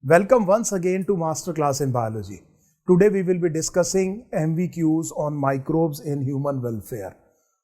Welcome once again to Masterclass in Biology. Today we will be discussing MVQs on microbes in human welfare.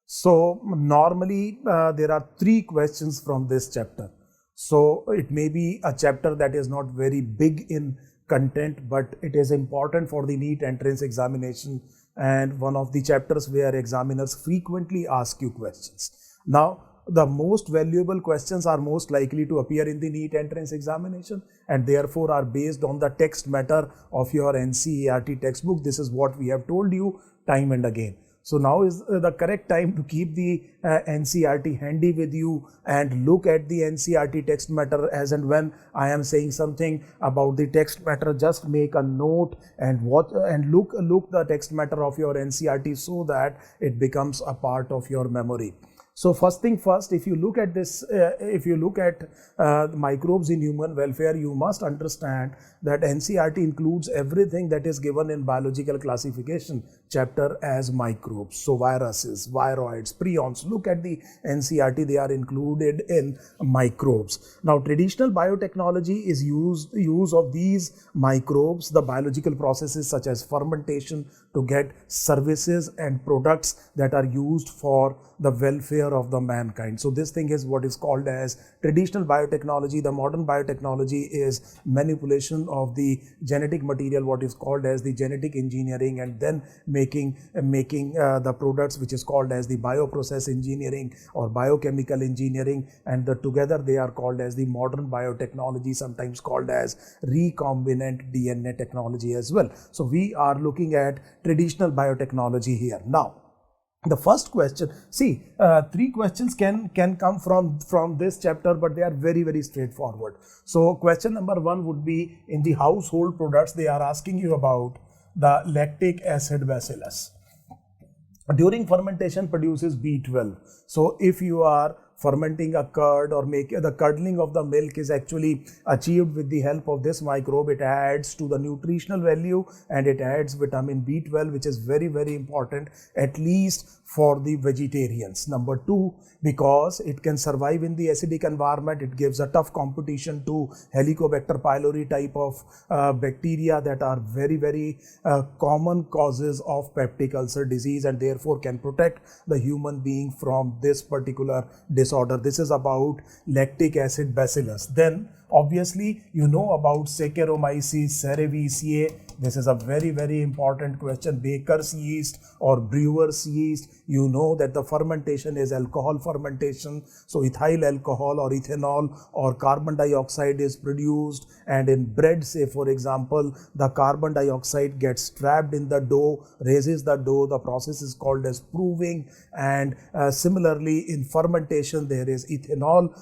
So normally there are three questions from this chapter. So it may be a chapter that is not very big in content, but it is important for the NEET entrance examination and one of the chapters where examiners frequently ask you questions. Now, the most valuable questions are most likely to appear in the NEET entrance examination and therefore are based on the text matter of your NCERT textbook. This is what we have told you time and again. So now is the correct time to keep the NCERT handy with you and look at the NCERT text matter as and when I am saying something about the text matter, just make a note and watch and look the text matter of your NCERT so that it becomes a part of your memory. So first thing first, if you look at this, microbes in human welfare, you must understand that NCERT includes everything that is given in biological classification chapter as microbes. So viruses, viroids, prions, look at the NCERT, they are included in microbes. Now traditional biotechnology is use of these microbes, the biological processes such as fermentation, to get services and products that are used for the welfare of the mankind. So this thing is what is called as traditional biotechnology. The modern biotechnology is manipulation of the genetic material, what is called as the genetic engineering, and then making the products which is called as the bioprocess engineering or biochemical engineering, and together they are called as the modern biotechnology, sometimes called as recombinant DNA technology as well. So we are looking at traditional biotechnology here. Now the first question, see, three questions can come from this chapter, but they are very straightforward. So question number one would be, in the household products, they are asking you about the lactic acid bacillus. During fermentation produces B12. So if you are fermenting a curd or the curdling of the milk is actually achieved with the help of this microbe. It adds to the nutritional value and it adds vitamin B12, which is very important, at least for the vegetarians. Number two, because it can survive in the acidic environment, it gives a tough competition to Helicobacter pylori type of bacteria that are very common causes of peptic ulcer disease, and therefore can protect the human being from this particular disorder. This is about lactic acid bacillus. Then obviously you know about Saccharomyces cerevisiae. This is a very important question. Baker's yeast or brewer's yeast, you know that the fermentation is alcohol fermentation. So ethyl alcohol or ethanol or carbon dioxide is produced, and in bread, say for example, the carbon dioxide gets trapped in the dough, raises the dough. The process is called as proving. And similarly in fermentation there is ethanol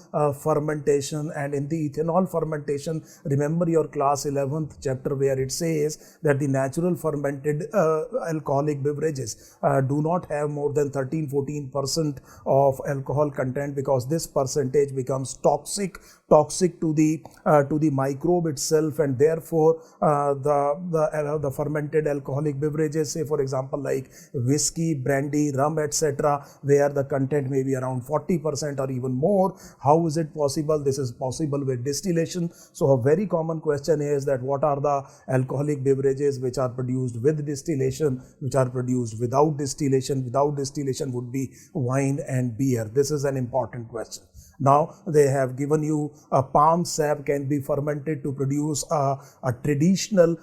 fermentation, and in the ethanol fermentation, remember your class 11th chapter where it says that the natural fermented alcoholic beverages do not have more than 13-14% of alcohol content, because this percentage becomes toxic to the microbe itself, and therefore the fermented alcoholic beverages, say for example like whiskey, brandy, rum, etc., where the content may be around 40% or even more. How is it possible? This is possible with distillation. So a very common question is that what are the alcoholic beverages which are produced with distillation, which are produced without distillation? Without distillation would be wine and beer. This is an important question. Now they have given you a palm sap can be fermented to produce a traditional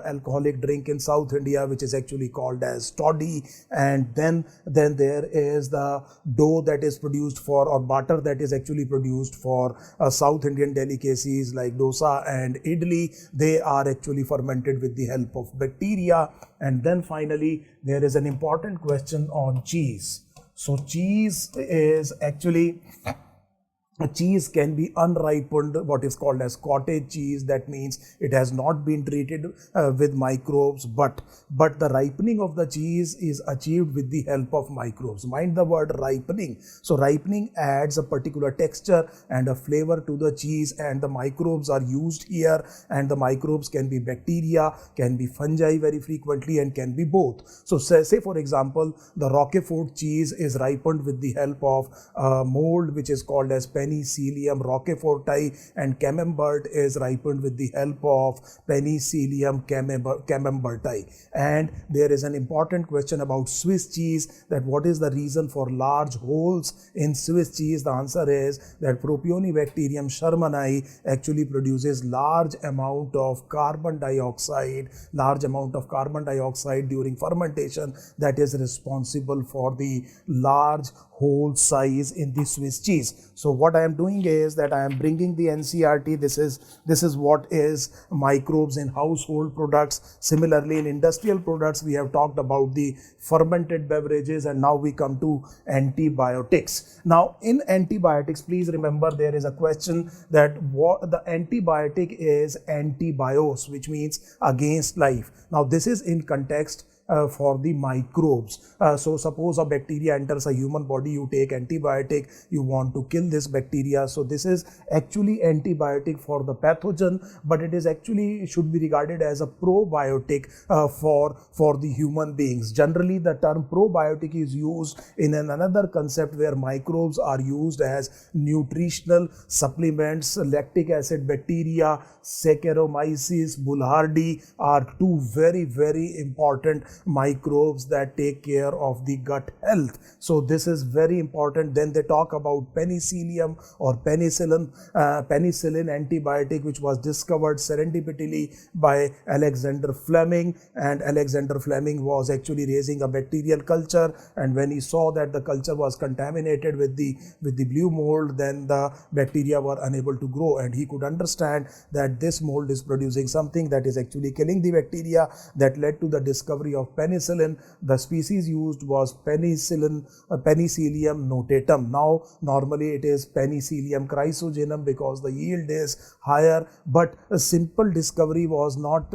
alcoholic drink in South India, which is actually called as toddy. And then there is the dough that is produced for, or butter that is actually produced for South Indian delicacies like dosa and idli. They are actually fermented with the help of bacteria. And then finally there is an important question on cheese. So cheese is actually, cheese can be unripened, what is called as cottage cheese. That means it has not been treated with microbes, but the ripening of the cheese is achieved with the help of microbes. Mind the word ripening. So ripening adds a particular texture and a flavor to the cheese, and the microbes are used here, and the microbes can be bacteria, can be fungi very frequently, and can be both. So say for example, the Roquefort cheese is ripened with the help of mold which is called as Penicillium roqueforti, and camembert is ripened with the help of Penicillium camemberti. And there is an important question about Swiss cheese, that what is the reason for large holes in Swiss cheese? The answer is that Propionibacterium shermani actually produces large amount of carbon dioxide during fermentation, that is responsible for the large hole size in the Swiss cheese. So what I am doing is that I am bringing the NCERT. This is what is microbes in household products. Similarly, in industrial products, we have talked about the fermented beverages, and now we come to antibiotics. Now, in antibiotics, please remember there is a question that what the antibiotic is antibios, which means against life. Now, this is in context for the microbes. So suppose a bacteria enters a human body, you take antibiotic, you want to kill this bacteria. So this is actually antibiotic for the pathogen, but it is actually should be regarded as a probiotic for the human beings. Generally, the term probiotic is used in another concept where microbes are used as nutritional supplements. Lactic acid bacteria, Saccharomyces boulardii are two very, very important microbes that take care of the gut health. So this is very important. Then they talk about penicillium or penicillin antibiotic, which was discovered serendipitously by Alexander Fleming, and Alexander Fleming was actually raising a bacterial culture, and when he saw that the culture was contaminated with the blue mold, then the bacteria were unable to grow, and he could understand that this mold is producing something that is actually killing the bacteria. That led to the discovery of penicillin. The species used was Penicillium notatum. Now normally it is Penicillium chrysogenum because the yield is higher, but a simple discovery was not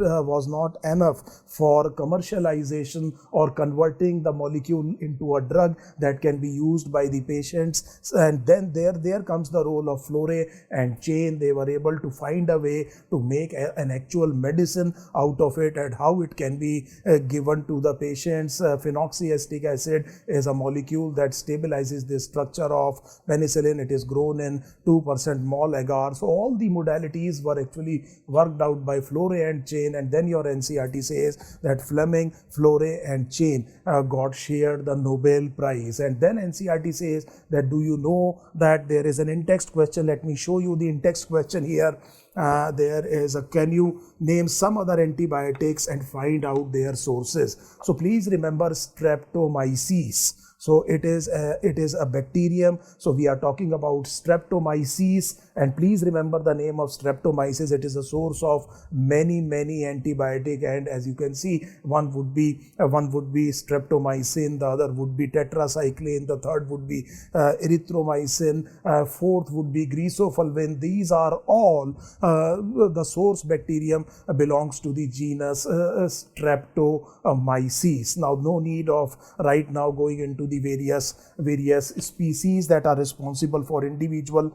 enough for commercialization or converting the molecule into a drug that can be used by the patients. And then there comes the role of Flore and Chain. They were able to find a way to make an actual medicine out of it, and how it can be given to the patients. Phenoxyestic acid is a molecule that stabilizes the structure of penicillin. It is grown in 2% mol agar. So all the modalities were actually worked out by Flore and Chain, and then your NCERT says that Fleming, Flore and Chain got shared the Nobel Prize. And then NCERT says that do you know that there is an in-text question? Let me show you the in-text question here. There is a, can you name some other antibiotics and find out their sources? So please remember Streptomyces. So it is a bacterium. So we are talking about Streptomyces, and please remember the name of Streptomyces. It is a source of many antibiotic, and as you can see, one would be streptomycin, the other would be tetracycline, the third would be erythromycin, fourth would be grisofulvin. These are all the source bacterium belongs to the genus Streptomyces. Now, no need of right now going into the various species that are responsible for individual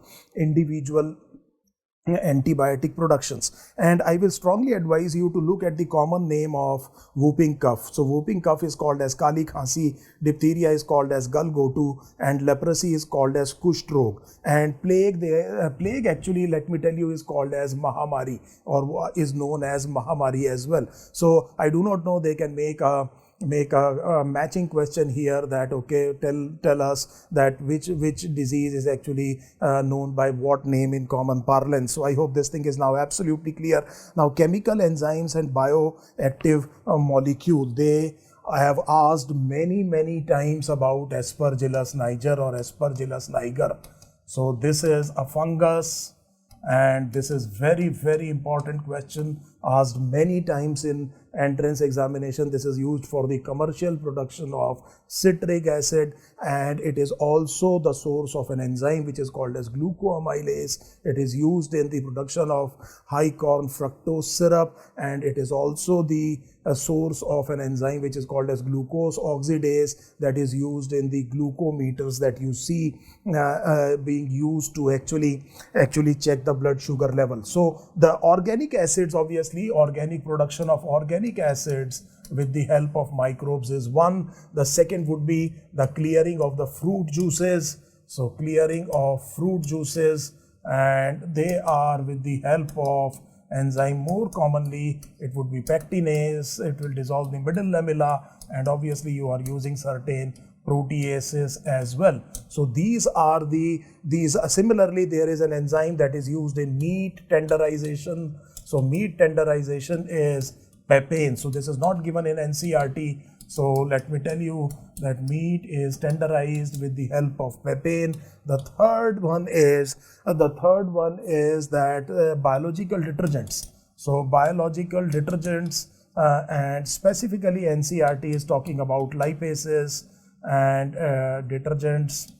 antibiotic productions, and I will strongly advise you to look at the common name of whooping cough. So whooping cough is called as Kali Khansi, diphtheria is called as Galgotu, and leprosy is called as Kusht Rog, and plague actually, let me tell you, is called as Mahamari, or is known as Mahamari as well. So I do not know, they can make a matching question here that okay, tell us that which disease is actually known by what name in common parlance. So I hope this thing is now absolutely clear. Now, chemical enzymes and bioactive molecule, I have asked many times about Aspergillus niger or Aspergillus niger. So this is a fungus, and this is very important question asked many times in entrance examination. This is used for the commercial production of citric acid, and it is also the source of an enzyme which is called as glucoamylase. It is used in the production of high corn fructose syrup, and it is also the source of an enzyme which is called as glucose oxidase, that is used in the glucometers that you see being used to actually check the blood sugar level. So the organic acids, obviously organic production of organic acids with the help of microbes is one. The second would be the clearing of the fruit juices. So clearing of fruit juices, and they are with the help of enzyme. More commonly it would be pectinase. It will dissolve the middle lamella, and obviously you are using certain proteases as well. So these are similarly there is an enzyme that is used in meat tenderization. So meat tenderization is papain. So this is not given in NCERT. So let me tell you that meat is tenderized with the help of papain. The third one is that biological detergents. So biological detergents, and specifically NCERT is talking about lipases and detergents,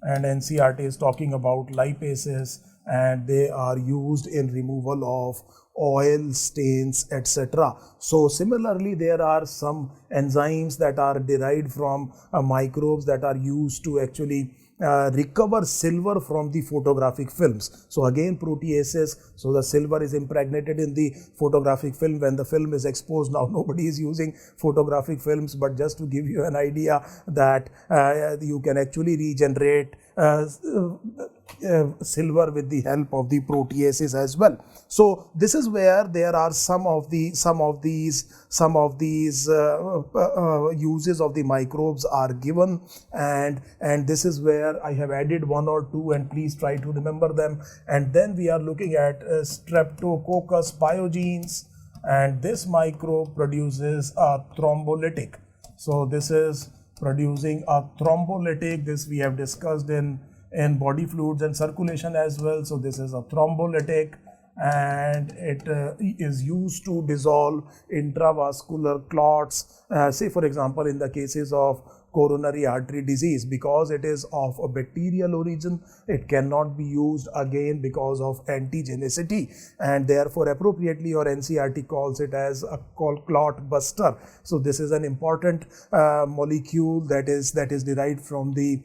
and NCERT is talking about lipases, and they are used in removal of oil stains, etc. So similarly there are some enzymes that are derived from microbes that are used to actually recover silver from the photographic films. So again proteases, so the silver is impregnated in the photographic film when the film is exposed. Now nobody is using photographic films, but just to give you an idea that you can actually regenerate silver with the help of the proteases as well. So this is where there are some of these uses of the microbes are given, and this is where I have added one or two, and please try to remember them. And then we are looking at Streptococcus pyogenes, and this microbe produces a thrombolytic. So this is producing a thrombolytic. This we have discussed in body fluids and circulation as well. So this is a thrombolytic, and it is used to dissolve intravascular clots. Say for example in the cases of coronary artery disease, because it is of a bacterial origin, it cannot be used again because of antigenicity, and therefore appropriately your NCERT calls it as a clot buster. So this is an important molecule that is derived from the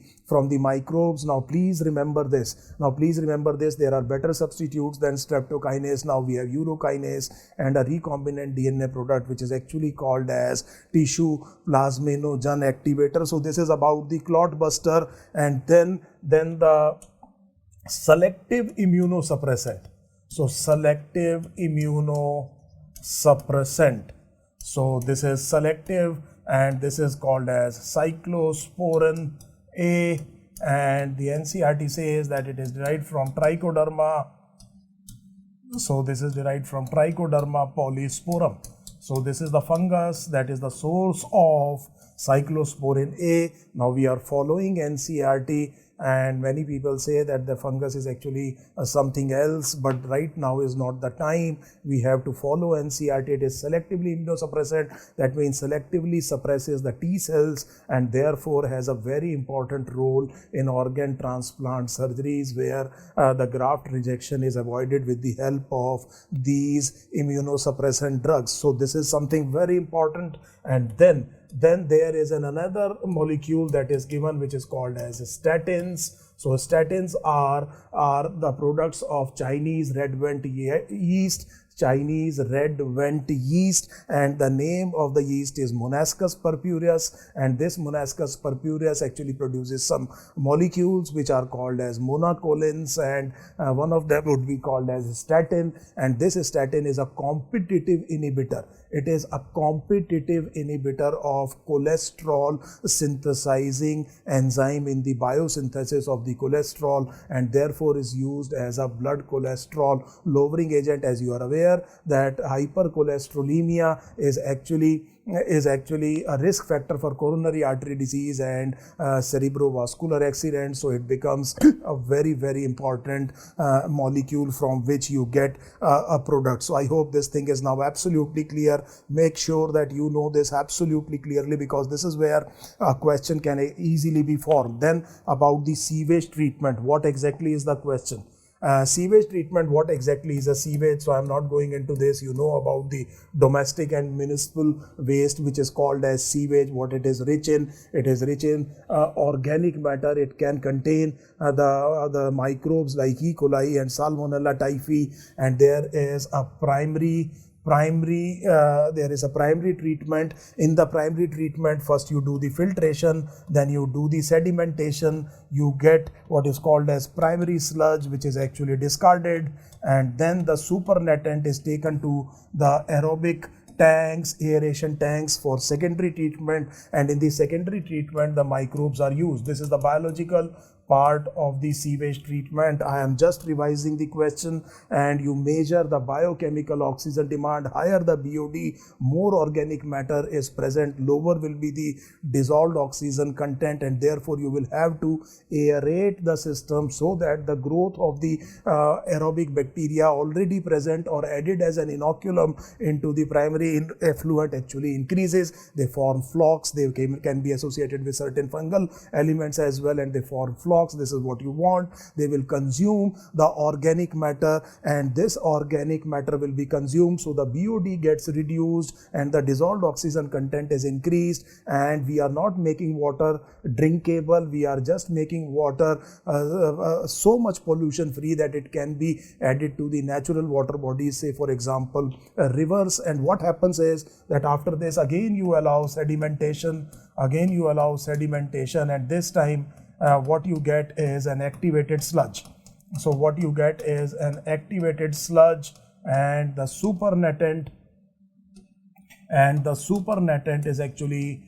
microbes. Now please remember this. There are better substitutes than streptokinase. Now we have urokinase and a recombinant DNA product which is actually called as tissue plasminogen activator. So this is about the clot buster. And then the selective immunosuppressant. So selective immunosuppressant. So this is selective, and this is called as cyclosporin A, and the NCERT says that it is derived from Trichoderma. So this is derived from Trichoderma polysporum. So this is the fungus that is the source of cyclosporin A. Now we are following NCERT, and many people say that the fungus is actually something else, but right now is not the time. We have to follow NCERT. It is selectively immunosuppressant. That means selectively suppresses the T cells, and therefore has a very important role in organ transplant surgeries, where the graft rejection is avoided with the help of these immunosuppressant drugs. So this is something very important. And then there is another molecule that is given which is called as statins. So statins are the products of Chinese red vent yeast. And the name of the yeast is Monascus purpureus, and this Monascus purpureus actually produces some molecules which are called as monocolins, and one of them would be called as statin, and this statin is a competitive inhibitor. It is a competitive inhibitor of cholesterol synthesizing enzyme in the biosynthesis of the cholesterol, and therefore is used as a blood cholesterol lowering agent. As you are aware that hypercholesterolemia is actually a risk factor for coronary artery disease and cerebrovascular accidents. So it becomes a very, very important molecule from which you get a product. So I hope this thing is now absolutely clear. Make sure that you know this absolutely clearly, because this is where a question can easily be formed. Then about the sewage treatment, what exactly is the question? Sewage treatment, what exactly is a sewage? So I'm not going into this. You know about the domestic and municipal waste which is called as sewage, what it is rich in. It is rich in organic matter. It can contain the microbes like E. coli and Salmonella typhi, and there is a primary there is a primary treatment. In the primary treatment, first you do the filtration, then you do the sedimentation, you get what is called as primary sludge, which is actually discarded, and then the supernatant is taken to the aerobic tanks, aeration tanks for secondary treatment, and in the secondary treatment the microbes are used. This is the biological part of the sewage treatment. I am just revising the question. And you measure the biochemical oxygen demand. Higher the BOD, more organic matter is present, lower will be the dissolved oxygen content, and therefore you will have to aerate the system so that the growth of the aerobic bacteria already present or added as an inoculum into the primary effluent actually increases. They form flocks. They can be associated with certain fungal elements as well, and they form flocks. This is what you want. They will consume the organic matter, and this organic matter will be consumed, so the BOD gets reduced and the dissolved oxygen content is increased, and we are not making water drinkable. We are just making water so much pollution free that it can be added to the natural water bodies, say for example rivers. And what happens is that after this again you allow sedimentation, and this time what you get is an activated sludge. So what you get is an activated sludge, and the supernatant is actually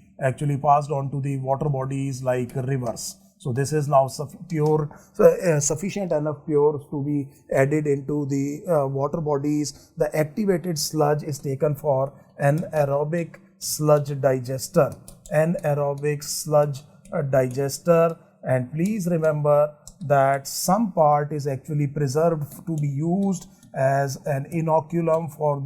passed on to the water bodies like rivers. So this is now sufficient enough pure to be added into the water bodies. The activated sludge is taken for an aerobic sludge digester. And please remember that some part is actually preserved to be used as an inoculum for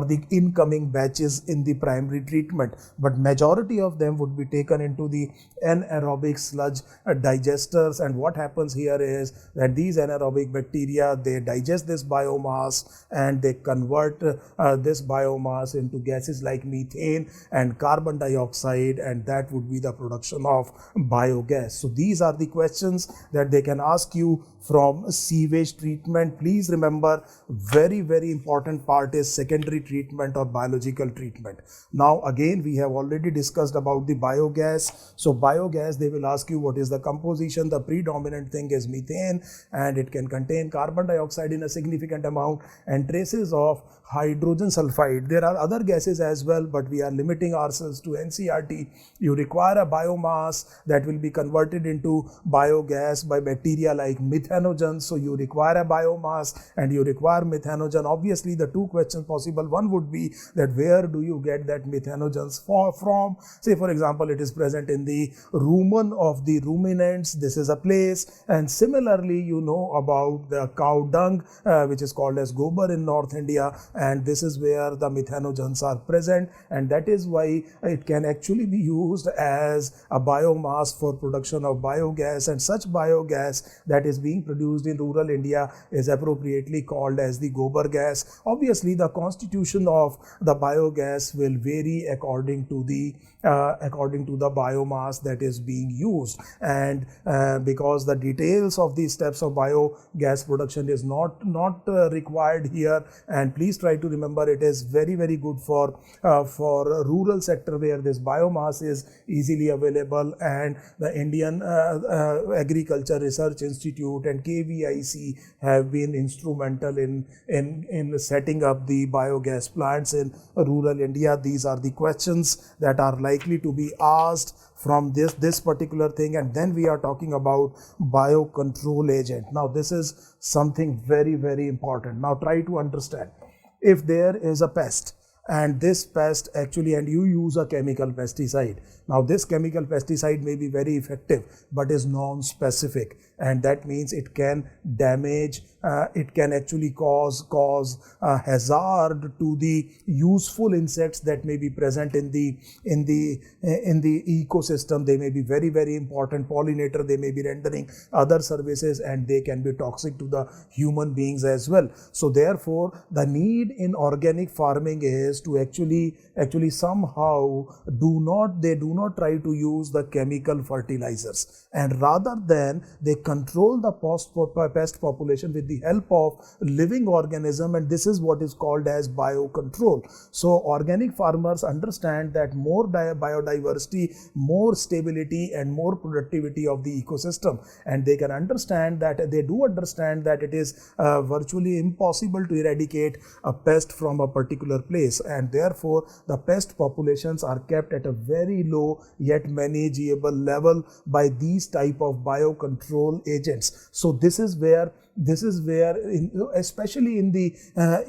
the incoming batches in the primary treatment, but majority of them would be taken into the anaerobic sludge digesters. And what happens here is that these anaerobic bacteria, they digest this biomass and they convert this biomass into gases like methane and carbon dioxide, and that would be the production of biogas. So these are the questions that they can ask you from sewage treatment. Please remember, very important part is secondary treatment or biological treatment. Now again, we have already discussed about the biogas. So biogas, they will ask you what is the composition. The predominant thing is methane, and it can contain carbon dioxide in a significant amount and traces of hydrogen sulfide. There are other gases as well, but we are limiting ourselves to NCERT. You require a biomass that will be converted into biogas by bacteria like methanogens. So you require a biomass and you require methanogen. Obviously, the two questions possible. One would be that where do you get that methanogens from? Say for example, it is present in the rumen of the ruminants. This is a place. And similarly, you know about the cow dung, which is called as gobar in North India. And this is where the methanogens are present, and that is why it can actually be used as a biomass for production of biogas. And such biogas that is being produced in rural India is appropriately called as the gobar gas. Obviously, the constitution of the biogas will vary according to the biomass that is being used, and because the details of these steps of biogas production is not required here. And please try to remember, it is very good for rural sector where this biomass is easily available, and the Indian Agriculture Research Institute and KVIC have been instrumental in setting up the biogas plants in rural India. These are the questions that are likely to be asked from this particular thing. And then we are talking about biocontrol agent. Now this is something very important. Now try to understand, if there is a pest, and this pest actually, and you use a chemical pesticide. Now this chemical pesticide may be very effective but is non-specific, and that means it can damage, it can actually cause hazard to the useful insects that may be present in the ecosystem. They may be very important pollinator, they may be rendering other services, and they can be toxic to the human beings as well. So therefore, the need in organic farming is is to actually somehow they do not try to use the chemical fertilizers, and rather than they control the pest population with the help of living organism, and this is what is called as biocontrol. So organic farmers understand that more biodiversity, more stability and more productivity of the ecosystem, and they can understand that it is virtually impossible to eradicate a pest from a particular place, and therefore the pest populations are kept at a very low yet manageable level by these type of biocontrol agents. So this is where especially in the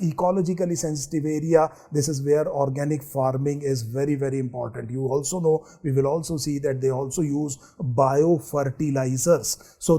ecologically sensitive area, this is where organic farming is very, very important. You also know, we will also see that they also use biofertilizers. So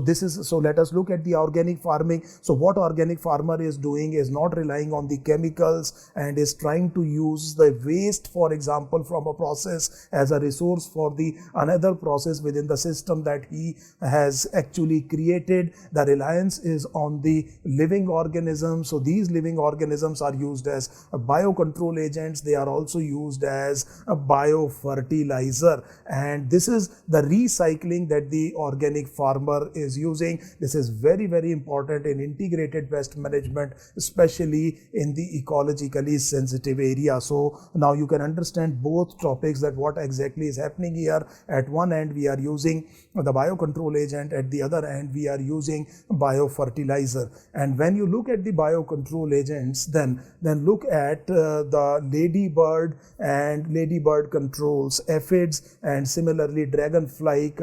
let us look at the organic farming. So what organic farmer is doing is not relying on the chemicals and is trying to use the waste, for example, from a process as a resource for the another process within the system that he has actually created. The reliance is on the living organisms. So these living organisms are used as biocontrol agents. They are also used as a biofertilizer, and this is the recycling that the organic farmer is using. This is very, very important in integrated pest management, especially in the ecologically sensitive area. So now you can understand both topics, that what exactly is happening here. At one end we are using the biocontrol agent, at the other end we are using biofertilizer. And when you look at the biocontrol agents, then look at the ladybird and ladybird controls, aphids, and similarly dragonfly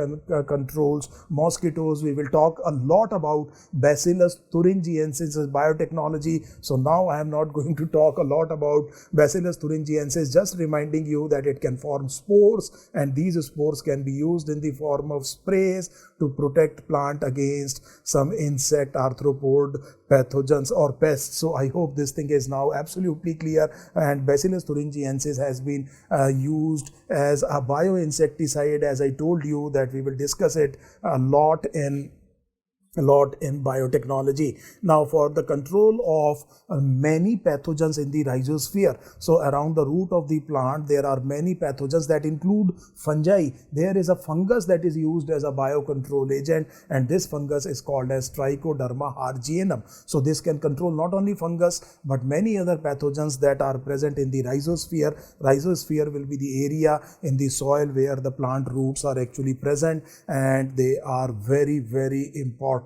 controls, mosquitoes. We will talk a lot about Bacillus thuringiensis as biotechnology. So now I am not going to talk a lot about Bacillus thuringiensis, just reminding you that it can form spores, and these spores can be used in the form of sprays to protect plant against some insect, arthropod pathogens or pests. So I hope this thing is now absolutely clear. And Bacillus thuringiensis has been used as a bioinsecticide, as I told you that we will discuss it a lot in biotechnology. Now, for the control of many pathogens in the rhizosphere, so around the root of the plant there are many pathogens that include fungi. There is a fungus that is used as a biocontrol agent, and this fungus is called as Trichoderma harzianum. So this can control not only fungus but many other pathogens that are present in the rhizosphere. Rhizosphere will be the area in the soil where the plant roots are actually present, and they are very, very important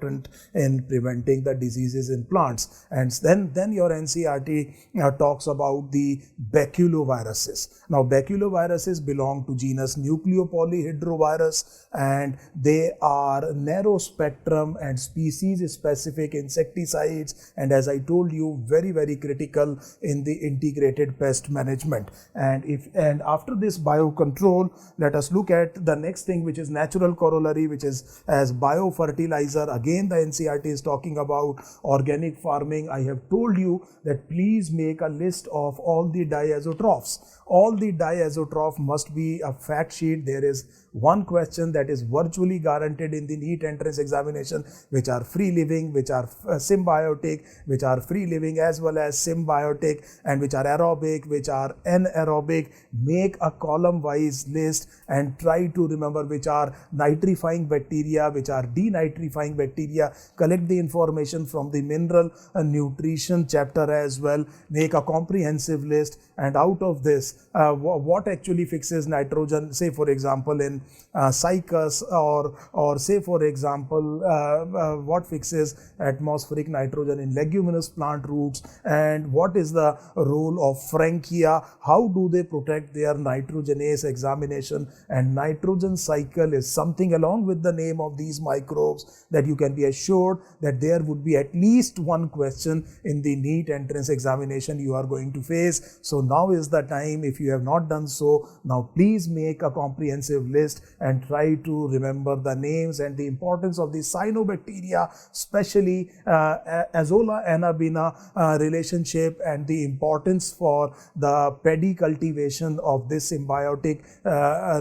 in preventing the diseases in plants. And then your NCERT talks about the baculoviruses. Now baculoviruses belong to genus Nucleopolyhedrovirus, and they are narrow spectrum and species specific insecticides, and as I told you, very, very critical in the integrated pest management. And after this biocontrol, let us look at the next thing, which is natural corollary, which is as biofertilizer. Again, the NCERT is talking about organic farming. I have told you that please make a list of all the diazotrophs. All the diazotroph must be a fact sheet. There is one question that is virtually guaranteed in the NEET entrance examination, which are free living, which are symbiotic, which are free living as well as symbiotic, and which are aerobic, which are anaerobic. Make a column wise list and try to remember which are nitrifying bacteria, which are denitrifying bacteria. Collect the information from the mineral and nutrition chapter as well. Make a comprehensive list, and out of this, what actually fixes nitrogen, say for example in cycas, or say for example what fixes atmospheric nitrogen in leguminous plant roots, and what is the role of Frankia, how do they protect their nitrogenase examination. And nitrogen cycle is something along with the name of these microbes that you can be assured that there would be at least one question in the NEET entrance examination you are going to face. So now is the time. If you have not done so, now please make a comprehensive list list and try to remember the names and the importance of the cyanobacteria, especially Azolla anabina relationship, and the importance for the paddy cultivation of this symbiotic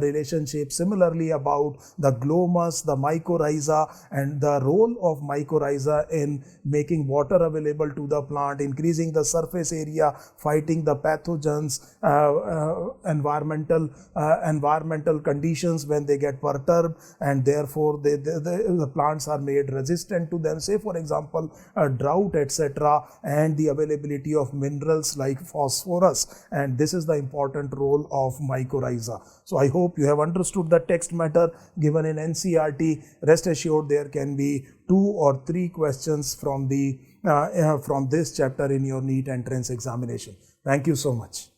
relationship. Similarly, about the glomus, the mycorrhiza, and the role of mycorrhiza in making water available to the plant, increasing the surface area, fighting the pathogens, environmental conditions when they get perturbed, and therefore the plants are made resistant to them, say for example a drought, etc., and the availability of minerals like phosphorus. And this is the important role of mycorrhiza. So I hope you have understood the text matter given in NCERT. Rest assured there can be 2 or 3 questions from this chapter in your NEET entrance examination. Thank you so much.